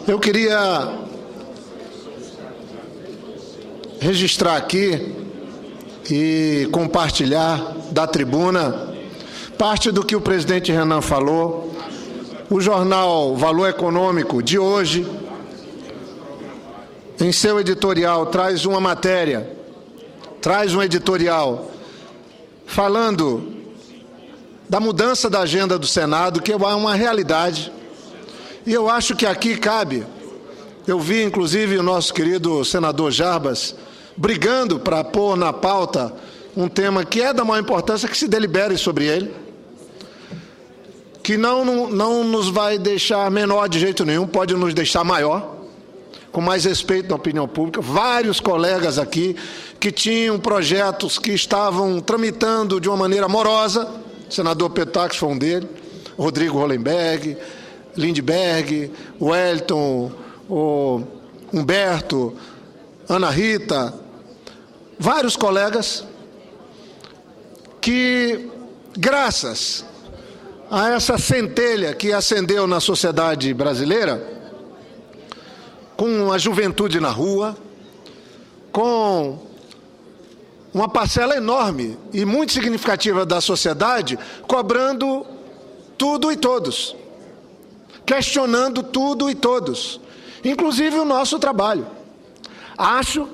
Eu queria registrar aqui e compartilhar da tribuna parte do que o presidente Renan falou. O jornal Valor Econômico de hoje, em seu editorial, traz uma matéria, traz um editorial falando da mudança da agenda do Senado, que é uma realidade. E eu acho que aqui cabe, eu vi inclusive o nosso querido senador Jarbas brigando para pôr na pauta um tema que é da maior importância, que se delibere sobre ele, que não nos vai deixar menor de jeito nenhum, pode nos deixar maior, com mais respeito da opinião pública. Vários colegas aqui que tinham projetos que estavam tramitando de uma maneira morosa, o senador Petax foi um deles, Rodrigo Hollenberg, Lindbergh, Wellington, o Humberto, Ana Rita, vários colegas que, graças a essa centelha que acendeu na sociedade brasileira, com a juventude na rua, com uma parcela enorme e muito significativa da sociedade cobrando tudo e todos, questionando tudo e todos, inclusive o nosso trabalho. Acho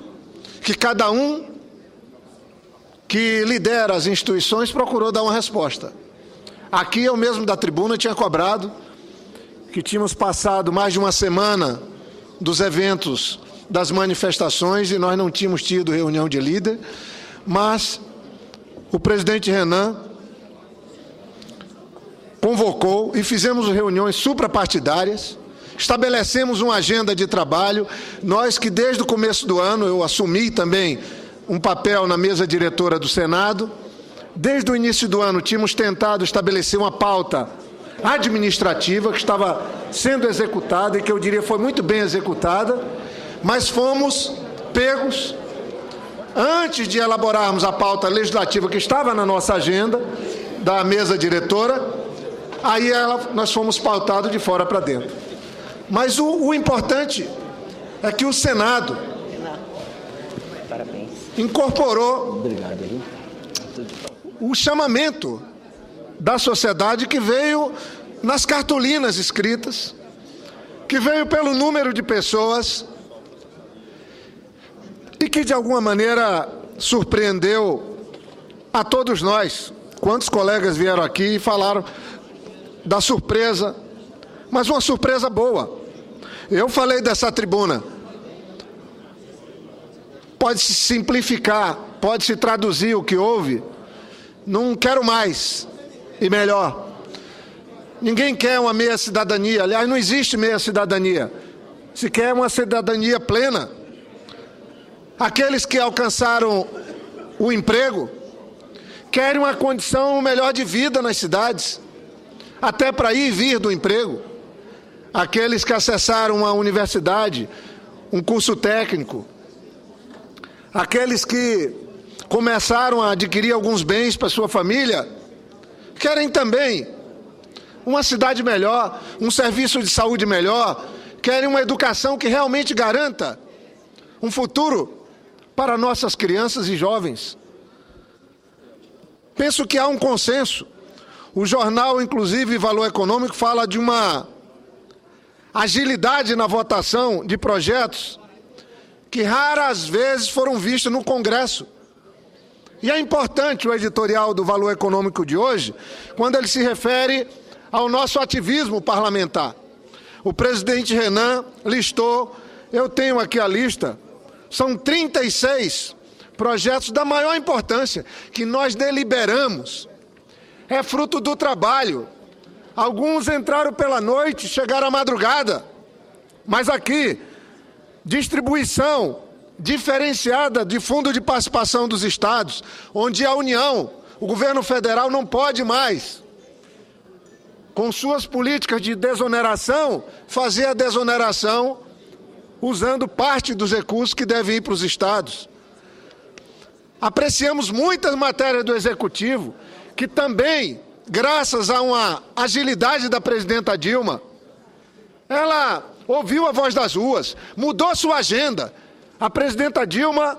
que cada um que lidera as instituições procurou dar uma resposta. Aqui eu mesmo da tribuna tinha cobrado que tínhamos passado mais de uma semana dos eventos, das manifestações, e nós não tínhamos tido reunião de líder, mas o presidente Renan convocou e fizemos reuniões suprapartidárias, estabelecemos uma agenda de trabalho. Nós que desde o começo do ano, eu assumi também um papel na mesa diretora do Senado, desde o início do ano tínhamos tentado estabelecer uma pauta administrativa que estava sendo executada e que eu diria foi muito bem executada, mas fomos pegos, antes de elaborarmos a pauta legislativa que estava na nossa agenda, da mesa diretora, aí nós fomos pautados de fora para dentro. Mas o importante é que o Senado incorporou o chamamento da sociedade que veio nas cartolinas escritas, que veio pelo número de pessoas e que de alguma maneira surpreendeu a todos nós. Quantos colegas vieram aqui e falaram da surpresa, mas uma surpresa boa. Eu falei dessa tribuna, pode-se simplificar, pode-se traduzir o que houve, não quero mais e melhor. Ninguém quer uma meia cidadania, aliás, não existe meia cidadania, se quer uma cidadania plena. Aqueles que alcançaram o emprego querem uma condição melhor de vida nas cidades, até para ir e vir do emprego. Aqueles que acessaram uma universidade, um curso técnico, aqueles que começaram a adquirir alguns bens para sua família, querem também uma cidade melhor, um serviço de saúde melhor, querem uma educação que realmente garanta um futuro para nossas crianças e jovens. Penso que há um consenso. O jornal, inclusive, Valor Econômico, fala de uma agilidade na votação de projetos que raras vezes foram vistos no Congresso. E é importante o editorial do Valor Econômico de hoje, quando ele se refere ao nosso ativismo parlamentar. O presidente Renan listou, eu tenho aqui a lista, são 36 projetos da maior importância que nós deliberamos. É fruto do trabalho. Alguns entraram pela noite, chegaram à madrugada. Mas aqui, distribuição diferenciada de fundo de participação dos estados, onde a União, o governo federal não pode mais, com suas políticas de desoneração, fazer a desoneração usando parte dos recursos que devem ir para os estados. Apreciamos muitas matérias do Executivo, que também, graças a uma agilidade da presidenta Dilma, ela ouviu a voz das ruas, mudou sua agenda. A presidenta Dilma,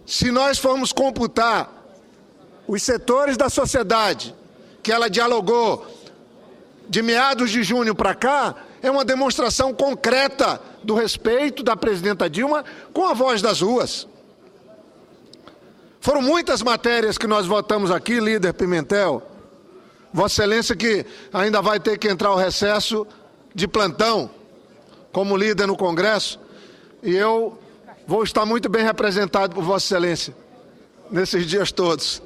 se nós formos computar os setores da sociedade que ela dialogou de meados de junho para cá, é uma demonstração concreta do respeito da presidenta Dilma com a voz das ruas. Foram muitas matérias que nós votamos aqui, líder Pimentel. Vossa Excelência que ainda vai ter que entrar ao recesso de plantão como líder no Congresso, e eu vou estar muito bem representado por Vossa Excelência nesses dias todos.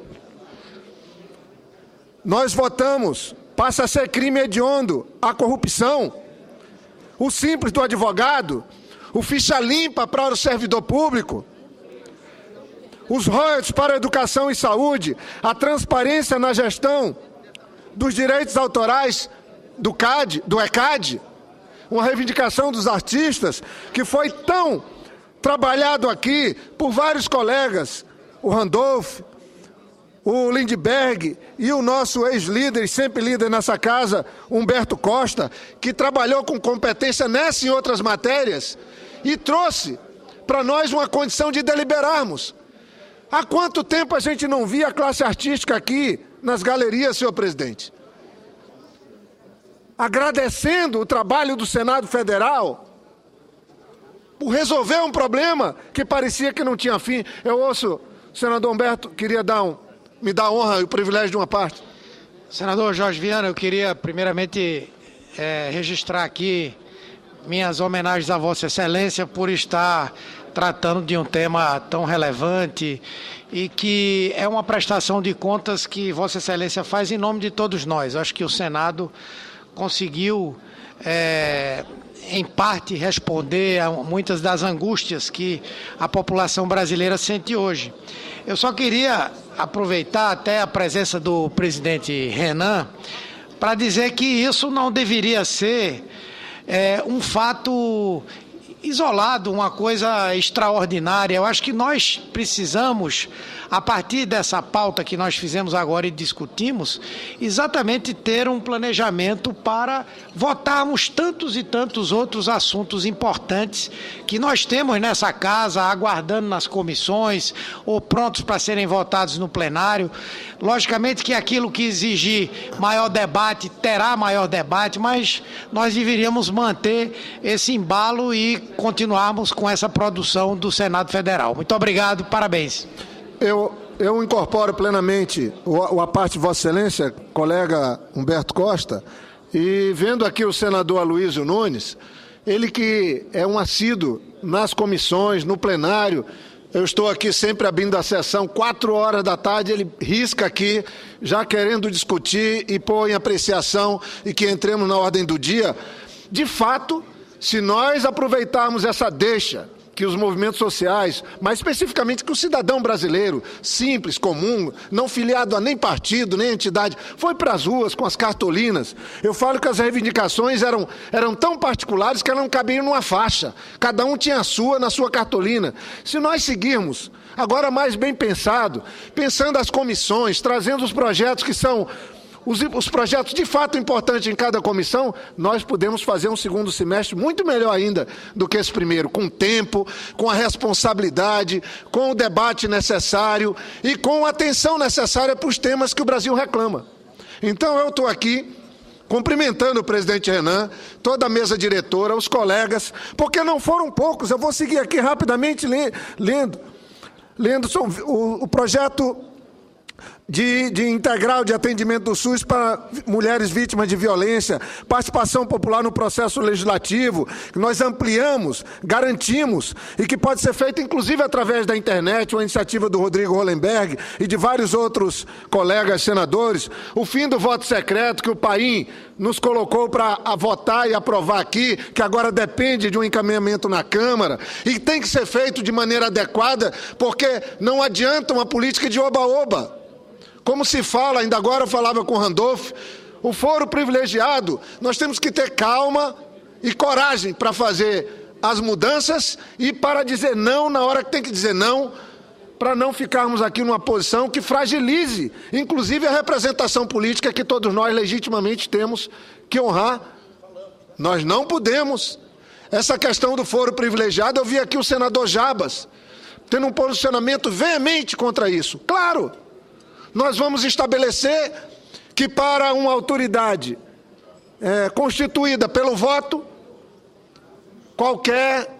Nós votamos, passa a ser crime hediondo a corrupção, o simples do advogado, o ficha limpa para o servidor público, os royalties para a educação e saúde, a transparência na gestão dos direitos autorais do ECAD, uma reivindicação dos artistas que foi tão trabalhado aqui por vários colegas, o Randolph, o Lindbergh e o nosso ex-líder, sempre líder nessa casa, Humberto Costa, que trabalhou com competência nessa e outras matérias e trouxe para nós uma condição de deliberarmos. Há quanto tempo a gente não via a classe artística aqui nas galerias, senhor presidente? Agradecendo o trabalho do Senado Federal por resolver um problema que parecia que não tinha fim. Eu ouço, o senador Humberto queria me dar a honra e o privilégio de uma parte. Senador Jorge Viana, eu queria primeiramente registrar aqui minhas homenagens a Vossa Excelência por estar tratando de um tema tão relevante e que é uma prestação de contas que Vossa Excelência faz em nome de todos nós. Eu acho que o Senado conseguiu, em parte, responder a muitas das angústias que a população brasileira sente hoje. Eu só queria aproveitar até a presença do presidente Renan para dizer que isso não deveria ser um fato isolado, uma coisa extraordinária. Eu acho que nós precisamos, a partir dessa pauta que nós fizemos agora e discutimos, exatamente ter um planejamento para votarmos tantos e tantos outros assuntos importantes que nós temos nessa casa, aguardando nas comissões ou prontos para serem votados no plenário. Logicamente que aquilo que exigir maior debate, terá maior debate, mas nós deveríamos manter esse embalo e continuarmos com essa produção do Senado Federal. Muito obrigado, parabéns. Eu incorporo plenamente a parte de Vossa Excelência, colega Humberto Costa, e vendo aqui o senador Aloysio Nunes, ele que é um assíduo nas comissões, no plenário. Eu estou aqui sempre abrindo a sessão, 4 da tarde, ele risca aqui, já querendo discutir e pôr em apreciação e que entremos na ordem do dia. De fato, se nós aproveitarmos essa deixa que os movimentos sociais, mas especificamente que o cidadão brasileiro, simples, comum, não filiado a nem partido, nem entidade, foi para as ruas com as cartolinas. Eu falo que as reivindicações eram tão particulares que elas não cabiam numa faixa. Cada um tinha a sua na sua cartolina. Se nós seguirmos, agora mais bem pensado, pensando as comissões, trazendo os projetos que são os projetos de fato importantes em cada comissão, nós podemos fazer um segundo semestre muito melhor ainda do que esse primeiro, com tempo, com a responsabilidade, com o debate necessário e com a atenção necessária para os temas que o Brasil reclama. Então eu estou aqui cumprimentando o presidente Renan, toda a mesa diretora, os colegas, porque não foram poucos. Eu vou seguir aqui rapidamente lendo o projeto de integral de atendimento do SUS para mulheres vítimas de violência, participação popular no processo legislativo, que nós ampliamos, garantimos, e que pode ser feito inclusive através da internet, uma iniciativa do Rodrigo Hollenberg e de vários outros colegas senadores, o fim do voto secreto que o Paim nos colocou para votar e aprovar aqui, que agora depende de um encaminhamento na Câmara, e tem que ser feito de maneira adequada, porque não adianta uma política de oba-oba. Como se fala, ainda agora eu falava com o Randolph, o foro privilegiado, nós temos que ter calma e coragem para fazer as mudanças e para dizer não na hora que tem que dizer não, para não ficarmos aqui numa posição que fragilize, inclusive a representação política que todos nós legitimamente temos que honrar Nós não podemos. Essa questão do foro privilegiado, eu vi aqui o senador Jabas tendo um posicionamento veemente contra isso. Claro, nós vamos estabelecer que para uma autoridade constituída pelo voto, qualquer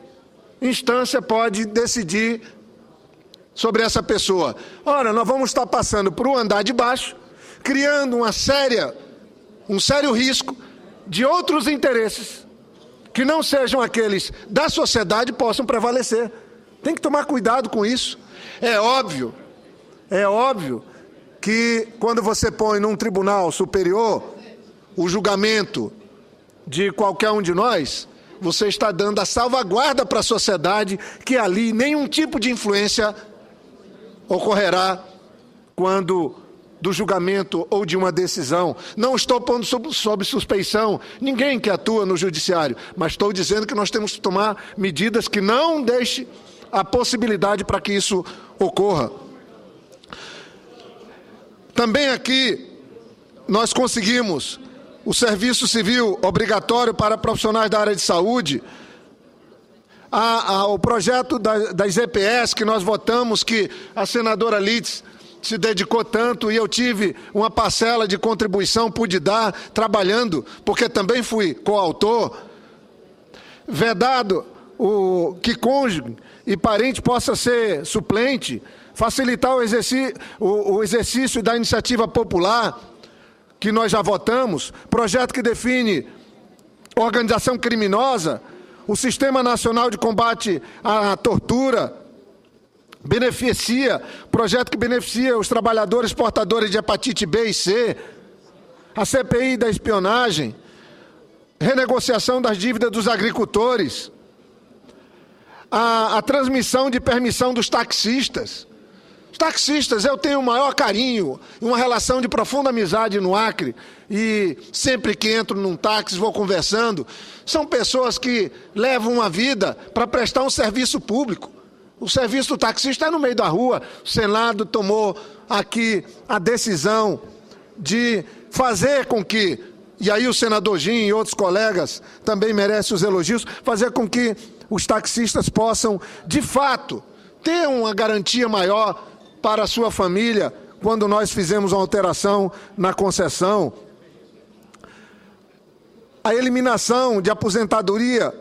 instância pode decidir sobre essa pessoa. Ora, nós vamos estar passando para o andar de baixo, criando um sério risco de outros interesses que não sejam aqueles da sociedade possam prevalecer. Tem que tomar cuidado com isso. É óbvio que quando você põe num tribunal superior o julgamento de qualquer um de nós, você está dando a salvaguarda para a sociedade que ali nenhum tipo de influência ocorrerá quando do julgamento ou de uma decisão. Não estou pondo sob suspeição ninguém que atua no judiciário, mas estou dizendo que nós temos que tomar medidas que não deixem a possibilidade para que isso ocorra. Também aqui nós conseguimos o serviço civil obrigatório para profissionais da área de saúde, o projeto das EPS que nós votamos, que a senadora Lides se dedicou tanto e eu tive uma parcela de contribuição, pude dar, trabalhando, porque também fui coautor. Vedado que cônjuge e parente possa ser suplente, facilitar o exercício da iniciativa popular, que nós já votamos, projeto que define organização criminosa, o Sistema Nacional de Combate à Tortura, projeto que beneficia os trabalhadores portadores de hepatite B e C, a CPI da espionagem, renegociação das dívidas dos agricultores, a transmissão de permissão dos taxistas. Os taxistas, eu tenho o maior carinho, uma relação de profunda amizade no Acre, e sempre que entro num táxi vou conversando. São pessoas que levam uma vida para prestar um serviço público. O serviço do taxista é no meio da rua. O Senado tomou aqui a decisão de fazer com que, e aí o senador Jim e outros colegas também merecem os elogios, fazer com que os taxistas possam, de fato, ter uma garantia maior para a sua família, quando nós fizemos uma alteração na concessão. A eliminação de aposentadoria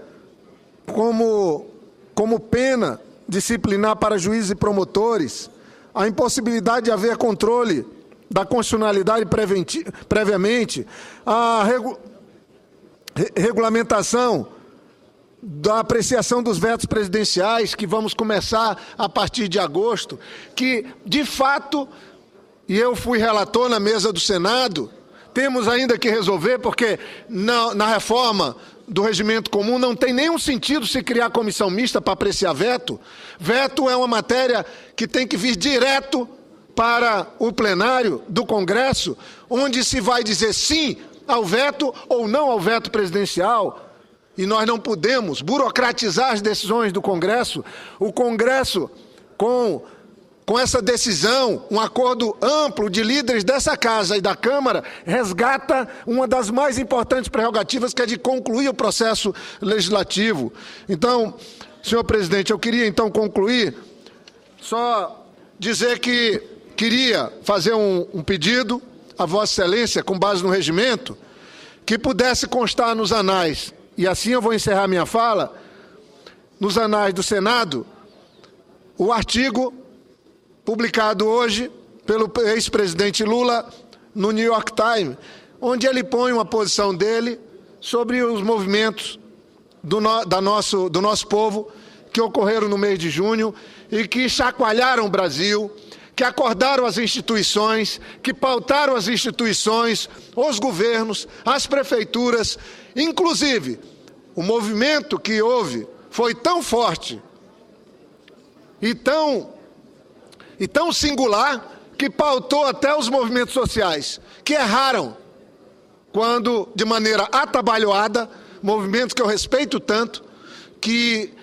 como pena disciplinar para juízes e promotores, a impossibilidade de haver controle da constitucionalidade previamente, a regulamentação da apreciação dos vetos presidenciais, que vamos começar a partir de agosto, que, de fato, e eu fui relator na mesa do Senado, temos ainda que resolver, porque na reforma do regimento comum não tem nenhum sentido se criar comissão mista para apreciar veto. Veto é uma matéria que tem que vir direto para o plenário do Congresso, onde se vai dizer sim ao veto ou não ao veto presidencial. E nós não podemos burocratizar as decisões do Congresso. O Congresso, com essa decisão, um acordo amplo de líderes dessa Casa e da Câmara, resgata uma das mais importantes prerrogativas, que é de concluir o processo legislativo. Então, senhor presidente, eu queria então concluir, só dizer que queria fazer um pedido a Vossa Excelência, com base no regimento, que pudesse constar nos anais, e assim eu vou encerrar minha fala, nos anais do Senado, o artigo publicado hoje pelo ex-presidente Lula no New York Times, onde ele põe uma posição dele sobre os movimentos do nosso povo que ocorreram no mês de junho e que chacoalharam o Brasil, que acordaram as instituições, que pautaram as instituições, os governos, as prefeituras. Inclusive, o movimento que houve foi tão forte e tão singular que pautou até os movimentos sociais, que erraram quando, de maneira atabalhoada, movimentos que eu respeito tanto, que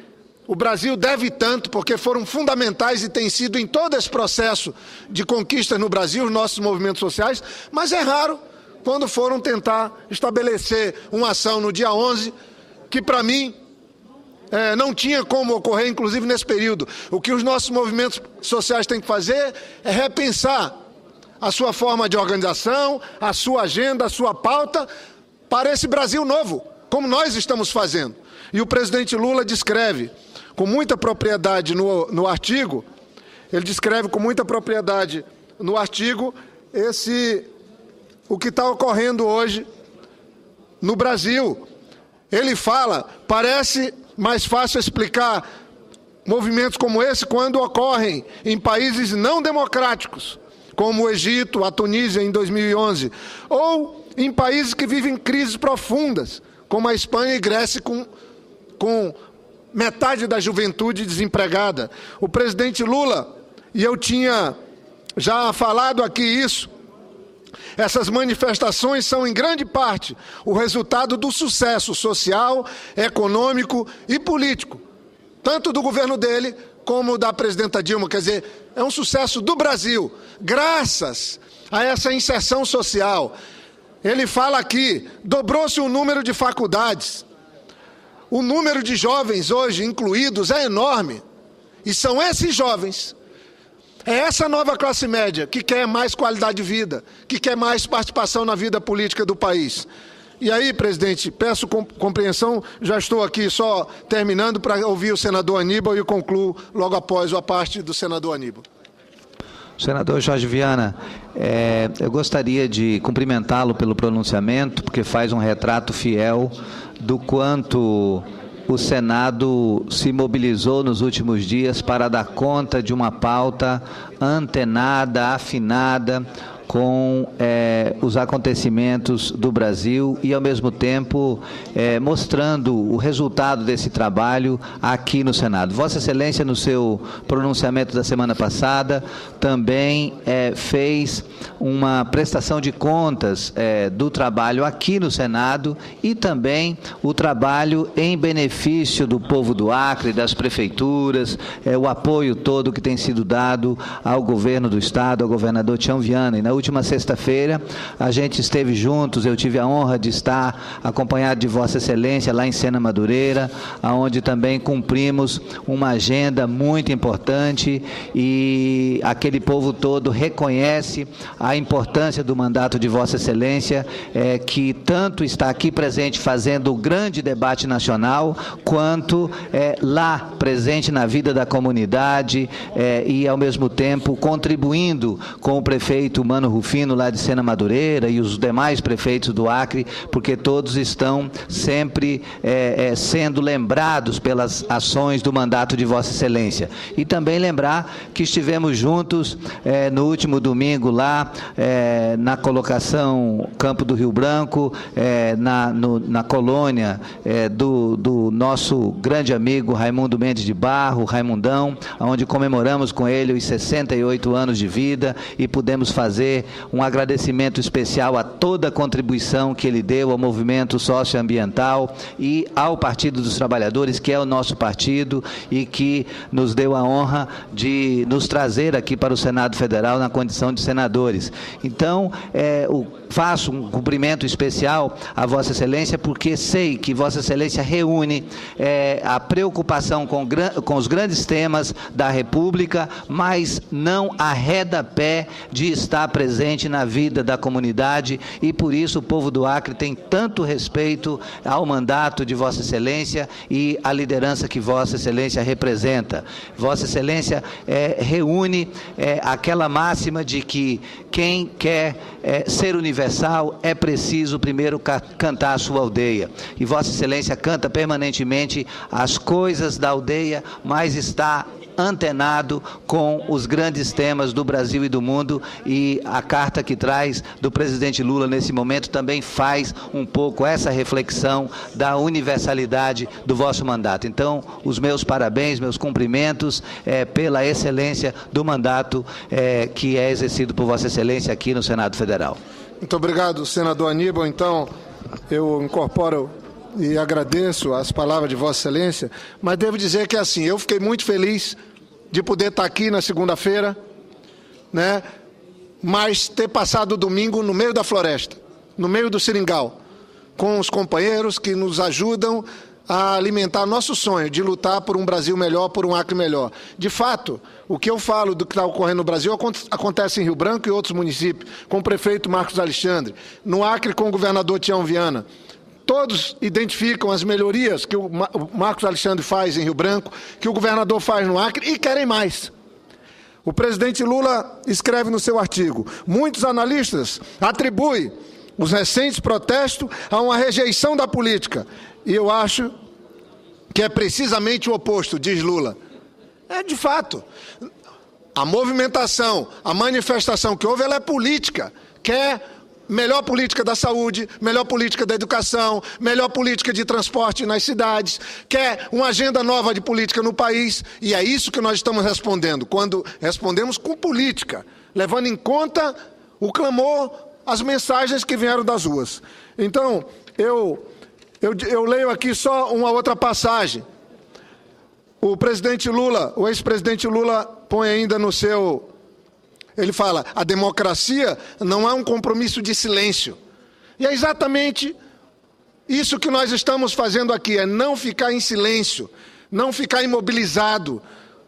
o Brasil deve tanto, porque foram fundamentais e têm sido em todo esse processo de conquistas no Brasil, os nossos movimentos sociais, mas erraram quando foram tentar estabelecer uma ação no dia 11, que para mim não tinha como ocorrer, inclusive nesse período. O que os nossos movimentos sociais têm que fazer é repensar a sua forma de organização, a sua agenda, a sua pauta para esse Brasil novo, como nós estamos fazendo. E o presidente Lula descreve com muita propriedade no artigo, ele descreve com muita propriedade no artigo o que está ocorrendo hoje no Brasil. Ele fala, parece mais fácil explicar movimentos como esse quando ocorrem em países não democráticos, como o Egito, a Tunísia em 2011, ou em países que vivem crises profundas, como a Espanha e Grécia com metade da juventude desempregada. O presidente Lula, e eu tinha já falado aqui isso, essas manifestações são, em grande parte, o resultado do sucesso social, econômico e político, tanto do governo dele como da presidenta Dilma. Quer dizer, é um sucesso do Brasil, graças a essa inserção social. Ele fala aqui, dobrou-se o número de faculdades. O número de jovens hoje incluídos é enorme. E são esses jovens, é essa nova classe média que quer mais qualidade de vida, que quer mais participação na vida política do país. E aí, presidente, peço compreensão, já estou aqui só terminando para ouvir o senador Aníbal e eu concluo logo após a parte do senador Aníbal. Senador Jorge Viana, eu gostaria de cumprimentá-lo pelo pronunciamento, porque faz um retrato fiel do quanto o Senado se mobilizou nos últimos dias para dar conta de uma pauta antenada, afinada com os acontecimentos do Brasil e, ao mesmo tempo, mostrando o resultado desse trabalho aqui no Senado. Vossa Excelência, no seu pronunciamento da semana passada, também fez uma prestação de contas do trabalho aqui no Senado e também o trabalho em benefício do povo do Acre, das prefeituras, o apoio todo que tem sido dado ao governo do Estado, ao governador Tião Viana. E na última sexta-feira, a gente esteve juntos, eu tive a honra de estar acompanhado de Vossa Excelência lá em Sena Madureira, onde também cumprimos uma agenda muito importante e aquele povo todo reconhece a importância do mandato de Vossa Excelência, que tanto está aqui presente fazendo o grande debate nacional, quanto lá presente na vida da comunidade e, ao mesmo tempo, contribuindo com o prefeito Mano Rufino, lá de Sena Madureira, e os demais prefeitos do Acre, porque todos estão sempre sendo lembrados pelas ações do mandato de Vossa Excelência. E também lembrar que estivemos juntos no último domingo lá, na colocação Campo do Rio Branco, na colônia do nosso grande amigo Raimundo Mendes de Barro, Raimundão, onde comemoramos com ele os 68 anos de vida e pudemos fazer um agradecimento especial a toda a contribuição que ele deu ao movimento socioambiental e ao Partido dos Trabalhadores, que é o nosso partido e que nos deu a honra de nos trazer aqui para o Senado Federal na condição de senadores. Então, faço um cumprimento especial a Vossa Excelência, porque sei que Vossa Excelência reúne a preocupação com os grandes temas da República, mas não arreda pé de estar presente na vida da comunidade, e por isso o povo do Acre tem tanto respeito ao mandato de Vossa Excelência e à liderança que Vossa Excelência representa. Vossa Excelência reúne aquela máxima de que quem quer ser universal é preciso primeiro cantar a sua aldeia. E Vossa Excelência canta permanentemente as coisas da aldeia, mas está antenado com os grandes temas do Brasil e do mundo, e a carta que traz do presidente Lula nesse momento também faz um pouco essa reflexão da universalidade do vosso mandato. Então, os meus parabéns, meus cumprimentos pela excelência do mandato que é exercido por Vossa Excelência aqui no Senado Federal. Muito obrigado, senador Aníbal. Então, eu incorporo e agradeço as palavras de Vossa Excelência, mas devo dizer que assim, eu fiquei muito feliz de poder estar aqui na segunda-feira, né? Mas ter passado o domingo no meio da floresta, no meio do seringal, com os companheiros que nos ajudam a alimentar nosso sonho de lutar por um Brasil melhor, por um Acre melhor. De fato, o que eu falo do que está ocorrendo no Brasil acontece em Rio Branco e outros municípios, com o prefeito Marcos Alexandre, no Acre com o governador Tião Viana. Todos identificam as melhorias que o Marcos Alexandre faz em Rio Branco, que o governador faz no Acre e querem mais. O presidente Lula escreve no seu artigo: muitos analistas atribuem os recentes protestos a uma rejeição da política. E eu acho que é precisamente o oposto, diz Lula. É de fato. A movimentação, a manifestação que houve, ela é política. Quer melhor política da saúde, melhor política da educação, melhor política de transporte nas cidades, quer uma agenda nova de política no país. E é isso que nós estamos respondendo, quando respondemos com política, levando em conta o clamor, as mensagens que vieram das ruas. Então, eu leio aqui só uma outra passagem. O presidente Lula, o ex-presidente Lula, põe ainda no seu... Ele fala: a democracia não é um compromisso de silêncio. E é exatamente isso que nós estamos fazendo aqui, é não ficar em silêncio, não ficar imobilizado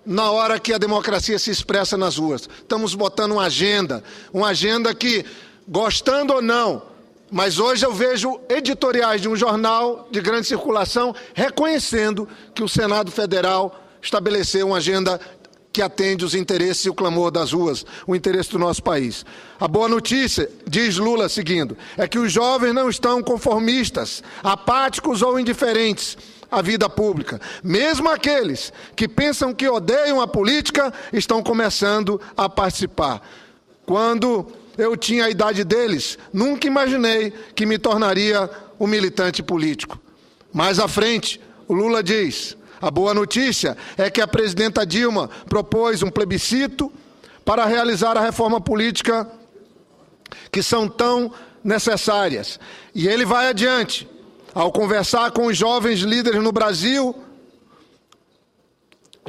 na hora que a democracia se expressa nas ruas. Estamos botando uma agenda que, gostando ou não, mas hoje eu vejo editoriais de um jornal de grande circulação reconhecendo que o Senado Federal estabeleceu uma agenda que atende os interesses e o clamor das ruas, o interesse do nosso país. A boa notícia, diz Lula seguindo, é que os jovens não estão conformistas, apáticos ou indiferentes à vida pública. Mesmo aqueles que pensam que odeiam a política estão começando a participar. Quando eu tinha a idade deles, nunca imaginei que me tornaria um militante político. Mais à frente, o Lula diz: a boa notícia é que a presidenta Dilma propôs um plebiscito para realizar a reforma política que são tão necessárias. E ele vai adiante. Ao conversar com os jovens líderes no Brasil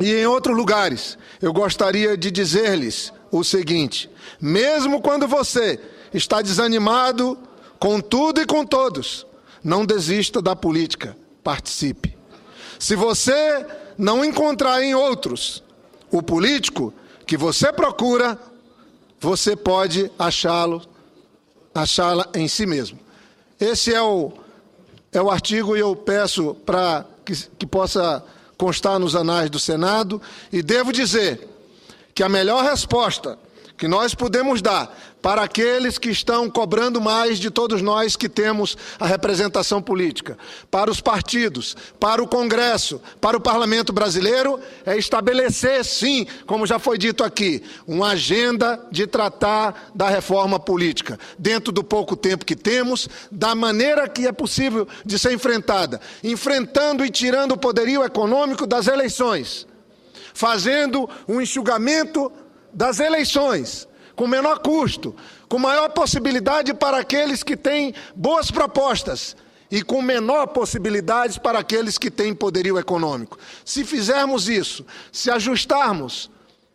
e em outros lugares, eu gostaria de dizer-lhes o seguinte: mesmo quando você está desanimado com tudo e com todos, não desista da política, participe. Se você não encontrar em outros o político que você procura, você pode achá-la em si mesmo. Esse é o artigo, e eu peço para que possa constar nos anais do Senado, e devo dizer que a melhor resposta que nós podemos dar para aqueles que estão cobrando mais de todos nós que temos a representação política, para os partidos, para o Congresso, para o Parlamento brasileiro, é estabelecer, sim, como já foi dito aqui, uma agenda de tratar da reforma política, dentro do pouco tempo que temos, da maneira que é possível de ser enfrentada, enfrentando e tirando o poderio econômico das eleições, fazendo um enxugamento das eleições, com menor custo, com maior possibilidade para aqueles que têm boas propostas e com menor possibilidades para aqueles que têm poderio econômico. Se fizermos isso, se ajustarmos,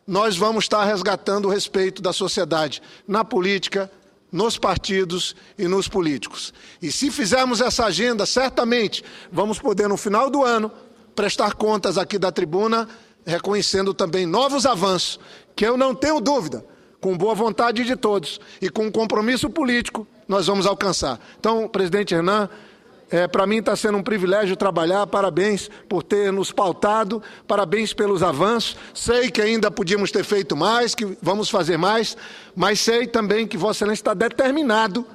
nós vamos estar resgatando o respeito da sociedade na política, nos partidos e nos políticos. E se fizermos essa agenda, certamente vamos poder, no final do ano, prestar contas aqui da tribuna, reconhecendo também novos avanços, que eu não tenho dúvida, com boa vontade de todos e com compromisso político, nós vamos alcançar. Então, presidente Renan, para mim está sendo um privilégio trabalhar, parabéns por ter nos pautado, parabéns pelos avanços, sei que ainda podíamos ter feito mais, que vamos fazer mais, mas sei também que Vossa Excelência está determinado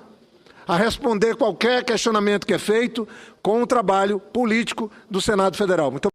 a responder qualquer questionamento que é feito com o trabalho político do Senado Federal. Muito